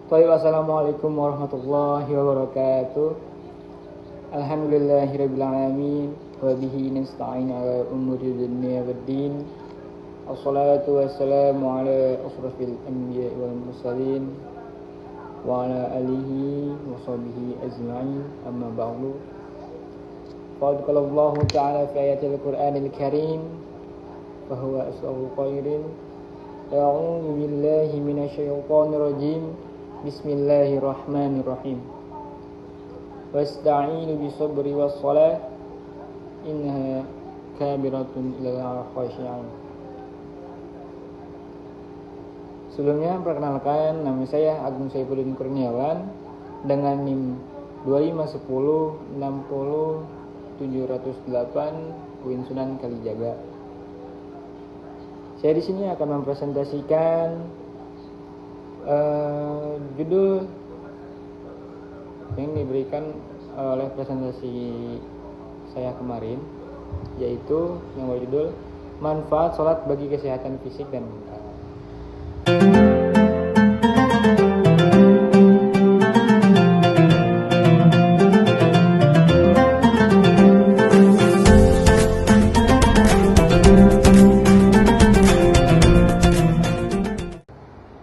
Assalamualaikum warahmatullahi wabarakatuh. Alhamdulillahirabbil alamin wa bihi nasta'in ala umuri dunya waddin. Wassalatu wassalamu ala asrafil anbiya'i wal mursalin wa ala alihi wa sahbihi ajma'in. Amma ba'du. Qad qala Allah ta'ala fi ayatil Qur'anil Karim fa huwa asdaqul qairin. A'udzu billahi minasyaitonir rajim. Bismillahirrahmanirrahim. Wasta'inu bisabri wassalah innaha kabiratun ilal khashi'in. Sebelumnya perkenalkan, nama saya Agung Saifuddin Kurniawan dengan NIM 2510600708 UIN Sunan Kalijaga. Saya di sini akan mempresentasikan judul yang diberikan oleh presentasi saya kemarin, yaitu yang berjudul manfaat sholat bagi kesehatan fisik dan mental.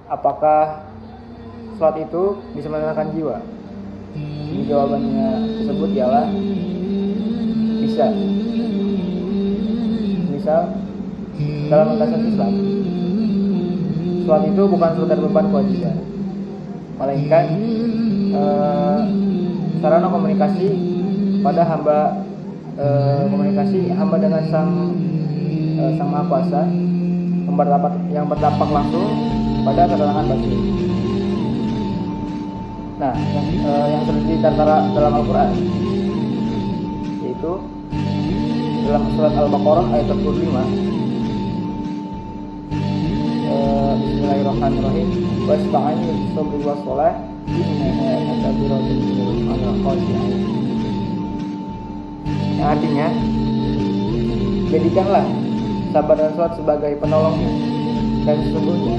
Apakah sholat itu bisa menenangkan jiwa? Jawabannya tersebut ialah bisa. Misal dalam landasan Islam, sholat itu bukan sekedar beban kewajiban, melainkan sarana komunikasi pada hamba dengan sang Maha Kuasa, yang berdampak langsung pada ketenangan batin. Nah, yang seperti tertera dalam Al-Quran, yaitu dalam surat Al-Baqarah ayat 45. Bismillahirrahmanirrahim. Wasta'inu bis-sabri was-shalah innaha kabiratun ilal khashi'in. Yang artinya, jadikanlah sabar dan sholat sebagai penolongmu, dan sesungguhnya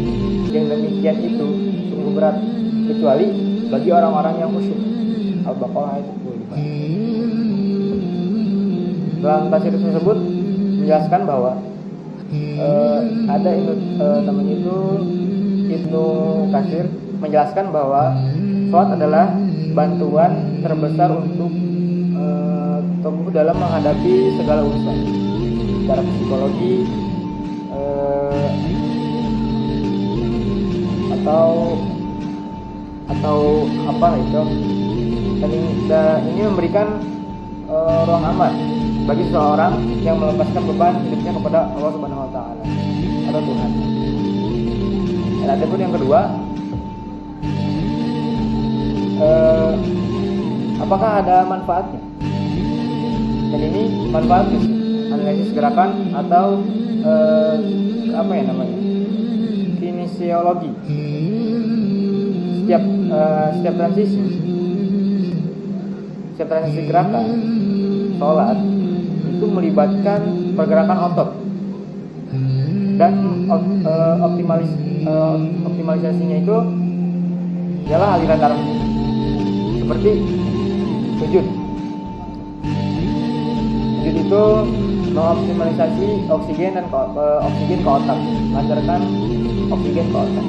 yang demikian itu sungguh berat kecuali bagi orang-orang yang khusyuk. Al-Baqarah ayat 25. Dalam tafsir tersebut menjelaskan bahwa ada namanya itu Ibnu Katsir menjelaskan bahwa sholat adalah bantuan terbesar untuk tubuh dalam menghadapi segala urusan secara psikologi atau apa itu, dan ini memberikan ruang aman bagi seseorang yang melepaskan beban hidupnya kepada Allah Subhanahu wa taala atau Tuhan. Dan ada pun yang kedua, apakah ada manfaatnya? Dan ini manfaat analisis gerakan atau kinesiologi. Setiap transisi gerakan sholat itu melibatkan pergerakan otot, dan optimalisasinya itu ialah aliran darah, seperti sujud. Sujud itu mengoptimalisasi oksigen ke otak, melancarkan oksigen ke otak.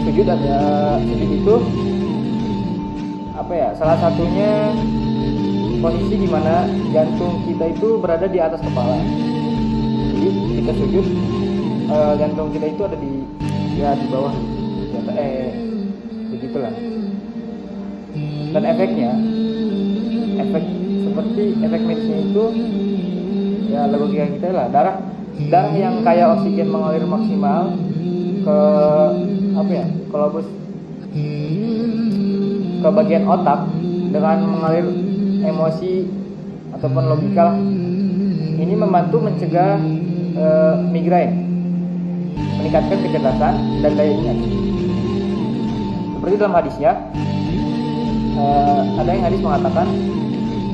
Sujud itu salah satunya posisi di mana jantung kita itu berada di atas kepala. Jadi kita sujud, jantung kita itu ada di bawah, begitulah. Dan efek medisnya itu logika kita lah, darah yang kaya oksigen mengalir maksimal ke lobus, ke bagian otak dengan mengalir emosi ataupun logika. Ini membantu mencegah migrain, meningkatkan kecerdasan dan daya ingat. Seperti dalam hadisnya, ada yang hadis mengatakan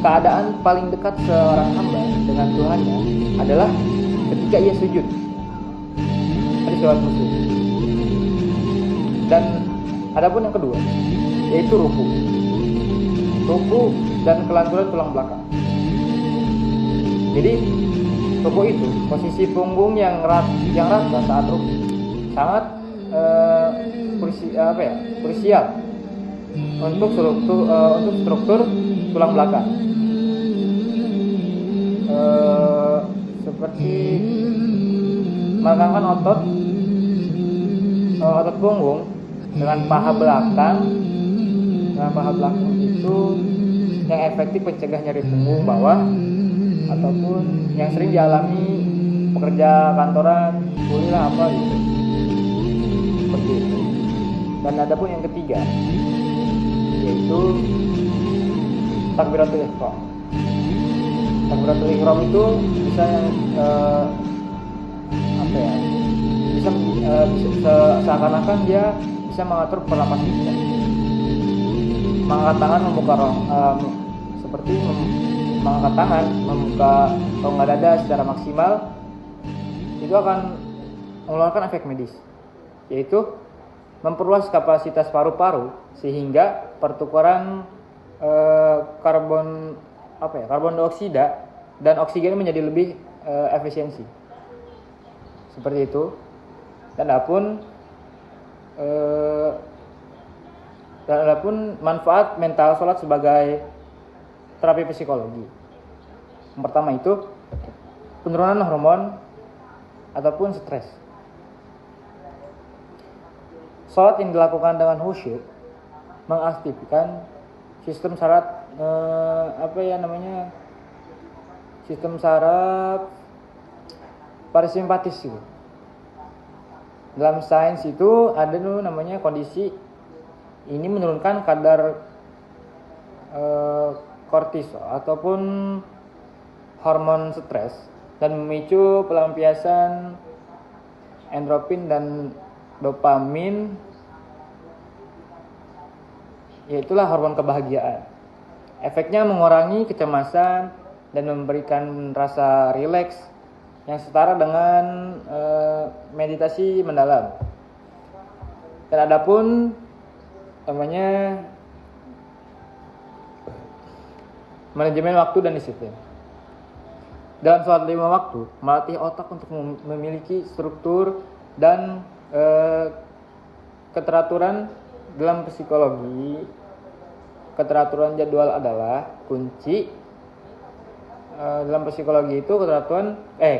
keadaan paling dekat seorang hamba dengan Tuhannya adalah ketika ia sujud. Hadis riwayat Muslim. Adapun yang kedua yaitu ruku dan kelanturan tulang belakang. Jadi ruku itu posisi punggung yang rata saat ruku sangat krusial untuk struktur tulang belakang. Seperti meregangkan otot punggung dengan paha belakang itu yang efektif mencegah nyeri punggung bawah ataupun yang sering dialami pekerja kantoran, kuliah apa gitu. Seperti itu. Dan adapun yang ketiga yaitu takbiratul ihram. Takbiratul ihram itu bisa bisa seakan-akan dia bisa mengatur pernapasan kita. Mengangkat tangan membuka seperti mengangkat tangan membuka rongga dada secara maksimal itu akan mengeluarkan efek medis, yaitu memperluas kapasitas paru-paru sehingga pertukaran karbon dioksida dan oksigen menjadi lebih efisiensi. Seperti itu. Dan adapun manfaat mental sholat sebagai terapi psikologi. Yang pertama itu penurunan hormon ataupun stres. Sholat yang dilakukan dengan khusyuk mengaktifkan sistem saraf sistem saraf parasimpatis gitu. Dalam sains itu ada namanya kondisi ini menurunkan kadar kortisol ataupun hormon stres dan memicu pelampiasan endorfin dan dopamin, yaitulah hormon kebahagiaan. Efeknya mengurangi kecemasan dan memberikan rasa rileks yang setara dengan meditasi mendalam. Dan adapun manajemen waktu dan disiplin. Dalam sholat 5 waktu melatih otak untuk memiliki struktur dan keteraturan. Dalam psikologi, keteraturan jadwal adalah kunci. Dalam psikologi itu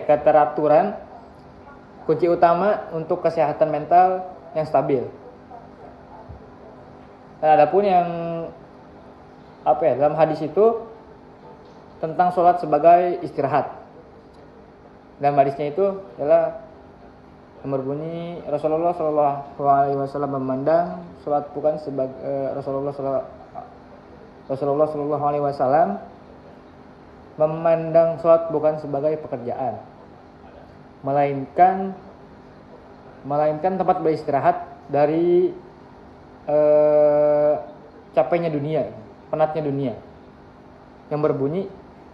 keteraturan kunci utama untuk kesehatan mental yang stabil. Dan adapun yang dalam hadis itu tentang sholat sebagai istirahat. Dalam hadisnya itu adalah yang berbunyi Rasulullah SAW memandang sholat bukan sebagai Rasulullah SAW memandang sholat bukan sebagai pekerjaan, melainkan tempat beristirahat dari capeknya dunia, penatnya dunia. Yang berbunyi